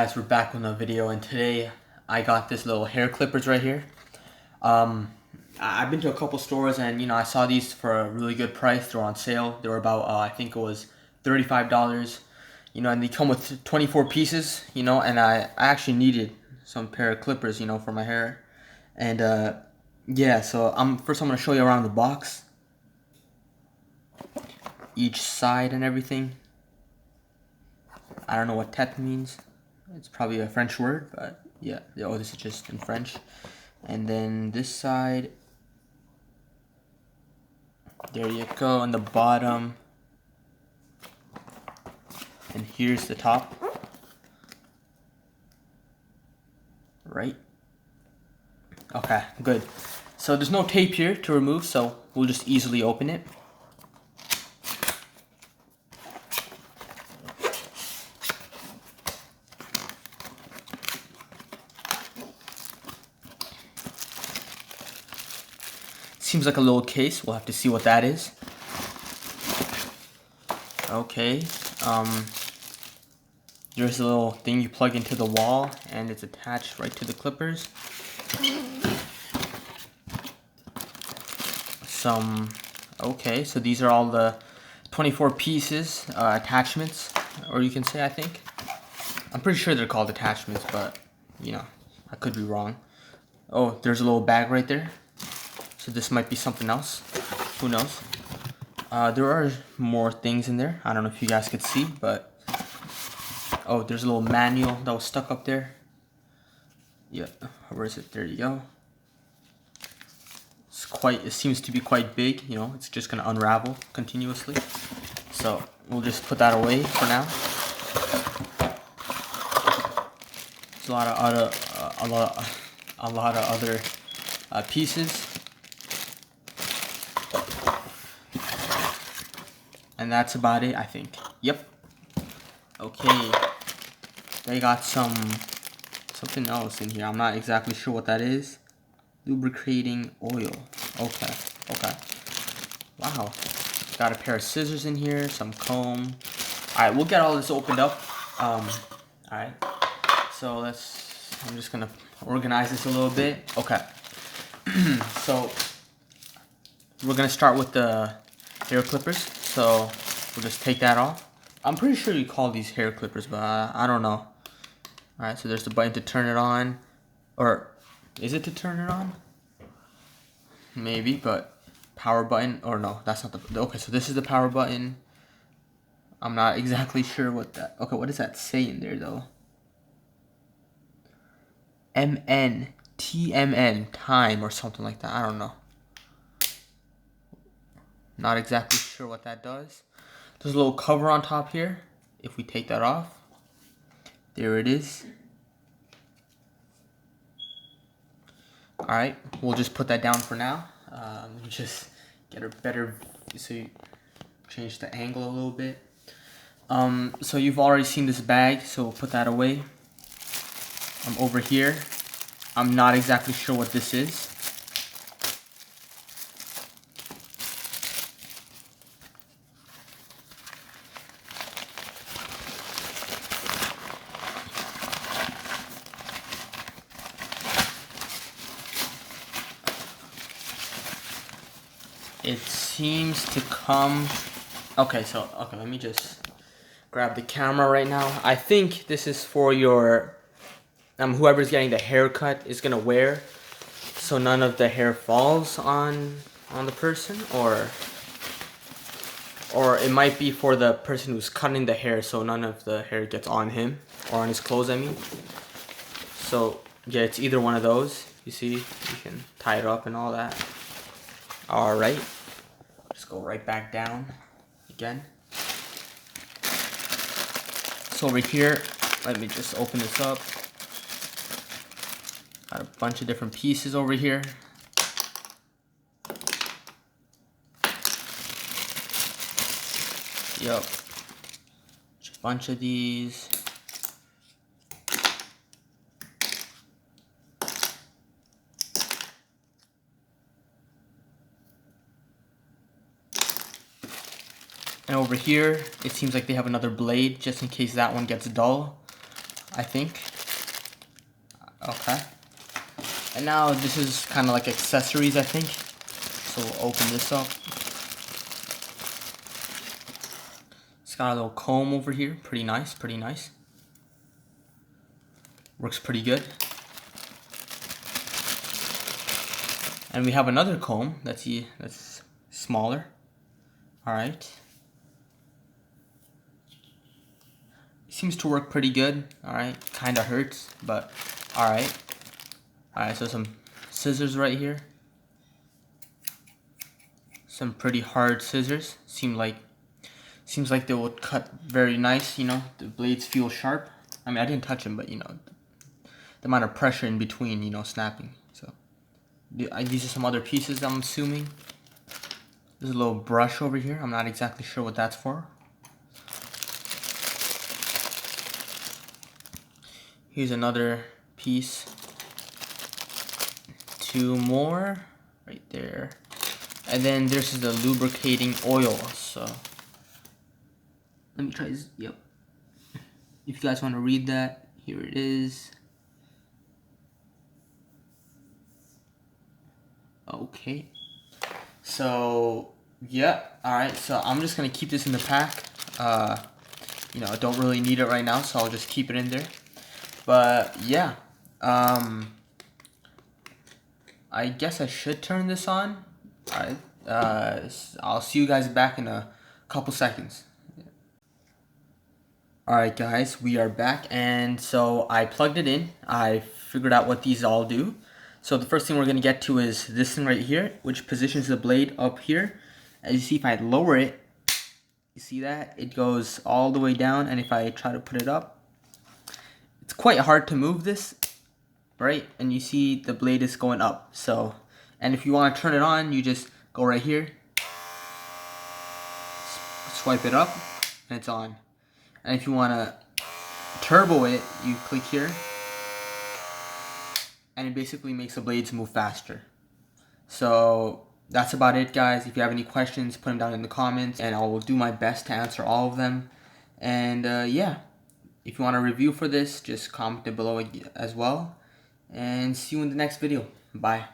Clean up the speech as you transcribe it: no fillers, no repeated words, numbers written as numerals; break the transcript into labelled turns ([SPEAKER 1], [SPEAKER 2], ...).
[SPEAKER 1] guys, we're back with another video, and today I got this little hair clippers right here. I've been to a couple stores, and I saw these for a really good price. They're on sale. They were about I think it was $35. And they come with 24 pieces. And I actually needed some pair of clippers, for my hair. And yeah, so first I'm gonna show you around the box, each side and everything. I don't know what tête means. It's probably a French word, but yeah. Oh, this is just in French. And then this side, there you go, on the bottom. And here's the top. Right? Okay, good. So there's no tape here to remove, so we'll just easily open it. Seems like a little case. We'll have to see what that is. Okay. There's a little thing you plug into the wall, and it's attached right to the clippers. Okay, so these are all the 24 pieces, attachments, or you can say, I think. I'm pretty sure they're called attachments, but, I could be wrong. Oh, there's a little bag right there. So this might be something else. Who knows? There are more things in there. I don't know if you guys could see, but... Oh, there's a little manual that was stuck up there. Yeah, where is it? There you go. It seems to be quite big, it's just gonna unravel continuously. So we'll just put that away for now. There's a lot of other pieces. And that's about it, I think. Yep. Okay. They got something else in here. I'm not exactly sure what that is. Lubricating oil. Okay. Wow. Got a pair of scissors in here, some comb. Alright, we'll get all this opened up. Alright. So I'm just gonna organize this a little bit. Okay. So we're gonna start with the hair clippers. So we'll just take that off. I'm pretty sure you call these hair clippers, but I don't know. Alright, so there's the button to turn it on. Or is it to turn it on? Maybe, but power button, or no, that's not the, okay, so this is the power button. I'm not exactly sure what that, okay, what does that say in there though? TMN, time, or something like that, I don't know. Not exactly sure what that does. There's a little cover on top here. If we take that off, there it is. Alright, we'll just put that down for now. Let me just get a better, so you change the angle a little bit. So you've already seen this bag, so we'll put that away. Over here, I'm not exactly sure what this is. It seems to come... Okay, let me just grab the camera right now. I think this is for your... whoever's getting the haircut is gonna wear, so none of the hair falls on the person, or it might be for the person who's cutting the hair, so none of the hair gets on him, or on his clothes, I mean. So, yeah, it's either one of those. You see, you can tie it up and all that. Alright, just go right back down again. So over here, let me just open this up. Got a bunch of different pieces over here. Yep, a bunch of these. And over here, it seems like they have another blade just in case that one gets dull. I think. Okay. And now this is kind of like accessories, I think. So we'll open this up. It's got a little comb over here. Pretty nice, pretty nice. Works pretty good. And we have another comb that's smaller. Alright. Seems to work pretty good. Alright. Kinda hurts, but alright. Alright, so some scissors right here. Some pretty hard scissors. Seems like they will cut very nice, you know. The blades feel sharp. I mean, I didn't touch them, but you know, the amount of pressure in between, you know, snapping. So these are some other pieces, I'm assuming. There's a little brush over here. I'm not exactly sure what that's for. Here's another piece. Two more right there. And then this is the lubricating oil. So let me try this. Yep. If you guys want to read that, here it is. Okay. So yeah. Alright, so I'm just gonna keep this in the pack. You know, I don't really need it right now, so I'll just keep it in there. But yeah. I guess I should turn this on. Alright. I'll see you guys back in a couple seconds. Alright guys, we are back, and so I plugged it in. I figured out what these all do. So the first thing we're going to get to is this thing right here, which positions the blade up here. As you see, if I lower it, you see that? It goes all the way down, and if I try to put it up, it's quite hard to move this, right? And you see the blade is going up. So, and if you want to turn it on, you just go right here, swipe it up, and it's on. And if you want to turbo it, you click here. And it basically makes the blades move faster. So that's about it, guys. If you have any questions, put them down in the comments. And I will do my best to answer all of them. And yeah, if you want a review for this, just comment it below as well. And see you in the next video. Bye.